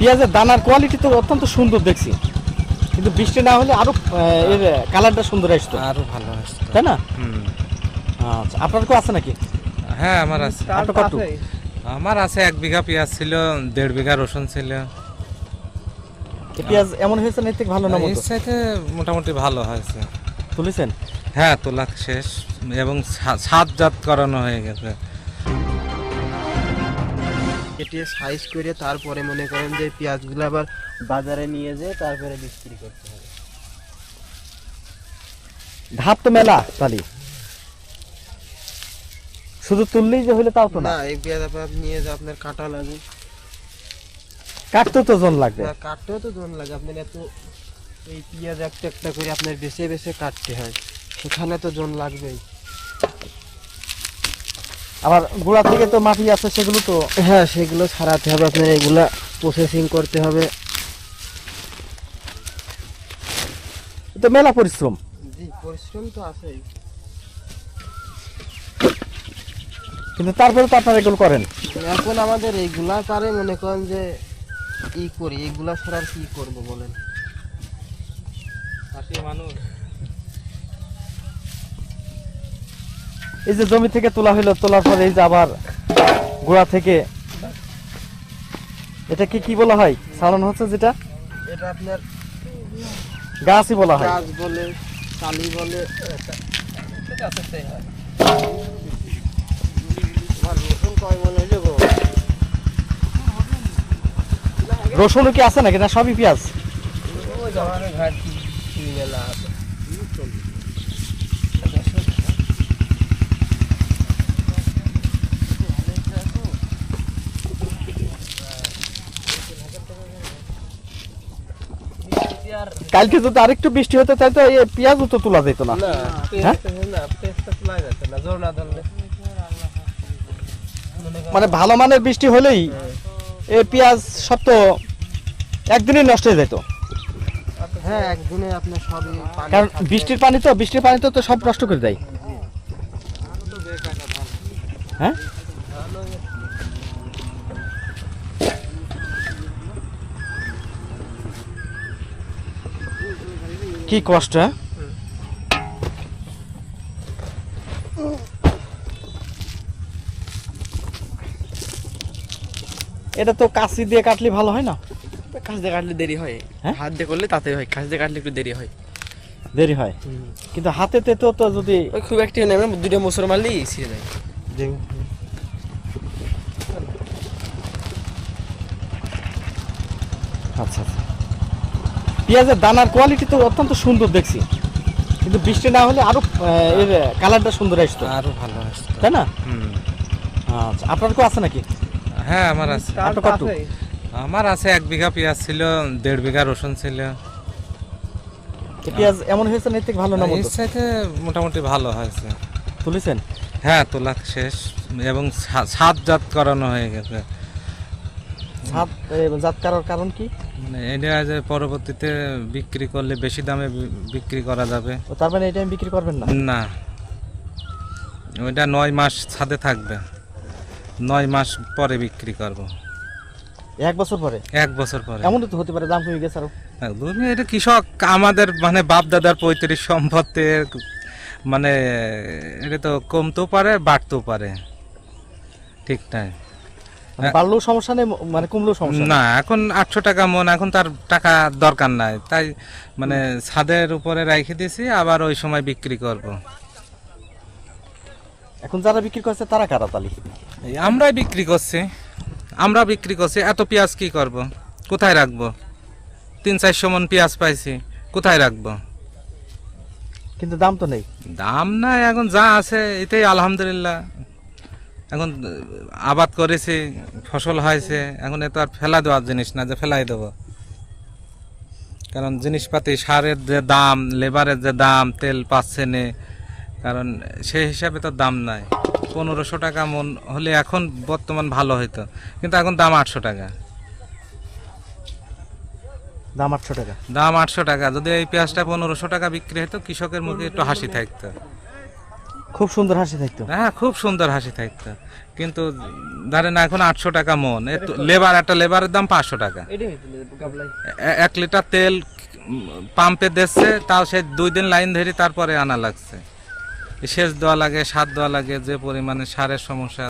পেঁয়াজের দানার কোয়ালিটি তো অত্যন্ত সুন্দর দেখছি, কিন্তু বৃষ্টি না হলে আরো এর কালারটা সুন্দর আসতো, আরো ভালো আসতো, তাই না? হুম। আচ্ছা, আপনার কেউ আছে নাকি? হ্যাঁ আমার আছে, আপনার কত? আমার আছে 1 বিঘা পেঁয়াজ ছিল, 1.5 বিঘা রসুন ছিল। পেঁয়াজ এমন হয়েছে না, এর থেকে ভালো না এর মতো সাথে মোটামুটি ভালো হয়েছে। তুলেছেন? হ্যাঁ তোলা শেষ এবং সাতজাত করানো হয়ে গেছে। কেটে সাইজ করে তারপরে মনে করেন যে পেঁয়াজগুলো আবার বাজারে নিয়ে যেয়ে তারপরে বিক্রি করতে হবে। ধাপ তো মেলা তাহলে, শুধু তুললেই যে হইলে তাও তো না, না, এই পেঁয়াজ আপনার নিয়ে যে আপনার কাটা লাগে, কাটতেও তো জন লাগবে। না কাটতেও তো জন লাগে। আপনার এত এই পেঁয়াজ একটা একটা করে আপনার বেছে বেছে কাটতে হয়, সেখানে তো জন লাগবেই। আবার গোড়া থেকে তো মাটি আছে, সেগুলো তো হ্যাঁ, সেগুলো ছাড়াতে হবে, আপনার এগুলা প্রসেসিং করতে হবে। তো মেলা পরিশ্রম। জি, পরিশ্রম তো আছেই, কিন্তু তারপরে তো আপনারা এগুলো করেন। এখন আমাদের এইগুলা পারে মনে করেন যে ই করি, এইগুলা ছাড়া আর কি করবো বলেন। মানুষ এই যে জমি থেকে তোলা হইলো, তোলার পরে এই যে আবার গোড়া থেকে এটা কি বলা হয়, ছাড়ানো হচ্ছে যেটা, এটা আপনার গাছই বলা হয়। গাছ বলে, চালি বলে। রসুনও কি আছে নাকি, না সবই পেঁয়াজ? কালকে যদি আরেকটু বৃষ্টি হতো তাহলে তো এই পেঁয়াজও তো তোলা যেত না। হ্যাঁ? মানে ভালো মানের বৃষ্টি হলেই এই পেঁয়াজ সব তো একদিনই নষ্ট হয়ে যেত, হ্যাঁ, একদিনে আপনার সবই পানি কারণ থাকবে। বৃষ্টির পানি তো সব নষ্ট করে দেয়। হ্যাঁ, কি কষ্ট। হ্যাঁ, এটা তো কাঁচি দিয়ে কাটলে ভালো হয় না? কাজ দিয়ে কাটলে দেরি হয়, হ্যাঁ? হাত দিয়ে করলে তাতে হয়, কাজ দিয়ে কাটলে একটু দেরি হয়। দেরি হয়, কিন্তু হাতেতে তো যদি ওই খুব একটা নেই, মানে 2টা মোচড় মারলেই ছিঁড়ে যায়। আচ্ছা আচ্ছা, পেঁয়াজের দানার কোয়ালিটি তো অত্যন্ত সুন্দর দেখছি, কিন্তু বৃষ্টি না হলে আরো এর কালারটা সুন্দর আসতো, আরো ভালো আসতো, তাই না? হুম। আচ্ছা, আপনার কেউ আছে নাকি? হ্যাঁ আমার আছে, আপনার কত? আমার আছে 1 বিঘা পেঁয়াজ ছিল, 1.5 বিঘা রসুন ছিল। পেঁয়াজ এমন হয়েছে না, এর থেকে ভালো না এর মতো সাথে মোটামুটি ভালো হয়েছে। তুলেছেন? হ্যাঁ তোলা শেষ এবং সাতজাত করানো হয়ে গেছে। জাত করার কারণ কি? মানে এটা যে পরবর্তীতে বিক্রি করলে বেশি দামে বিক্রি করা যাবে। ও, তার মানে এটা আমি বিক্রি করবেন না? না, ওইটা 9 মাস ছাদে থাকবে, 9 মাস পরে বিক্রি করব। 1 বছর পরে? 1 বছর পরে। এমন তো হতে পারে দাম কমে গেছে আরো। একদমই, এটা কৃষক আমাদের মানে বাপ দাদার পৈতৃক সম্পত্তি, মানে এটা তো কমতেও পারে বাড়তেও পারে, ঠিক নাই। মানে বাড়লেও সমস্যা নেই, মানে কমলেও সমস্যা নেই। না, এখন 800 টাকা মন, এখন তার টাকা দরকার নাই, তাই মানে ছাদের উপরে রেখে দিয়েছি, আবার ওই সময় বিক্রি করব। এখন যারা বিক্রি করছে তারা কারা তালি? আমরাই বিক্রি করছি, আমরা বিক্রি করছি। এত পেঁয়াজ কি করব, কোথায় রাখবো? 300-400 মন পেঁয়াজ পাইছি, কোথায় রাখবো? কিন্তু দাম তো নেই। দাম নাই, এখন যা আছে এটাই আলহামদুলিল্লাহ। এখন আবাদ করেছি, ফসল হয়েছে, এখন এ তো আর ফেলা দেওয়ার জিনিস না যে ফেলাই দেবো। কারণ জিনিসপাতি, সারের যে দাম, লেবারের যে দাম, তেল পাচ্ছে না, কারণ সেই হিসাবে তো দাম নাই। 1500 টাকা মন হলে এখন বর্তমান ভালো হইতো, কিন্তু এখন দাম 800 টাকা। দাম 800 টাকা? দাম 800 টাকা। যদি এই পেঁয়াজটা 1500 টাকা বিক্রি হতো, কৃষকের মুখে একটু হাসি থাকতো। খুব সুন্দর হাসি থাকতো। হ্যাঁ খুব সুন্দর হাসি থাকতো, কিন্তু ধরেন এখন 800 টাকা মন, লেবার একটা লেবারের দাম 500 টাকা। এটাই হয়েছিল গাবলাই। 1 লিটার তেল পাম্পে দিচ্ছে, তাও সে 2 দিন লাইন ধরে তারপরে আনা লাগছে। সেচ দেওয়া লাগে, সার দেওয়া লাগে, যে পরিমাণে সারের সমস্যা।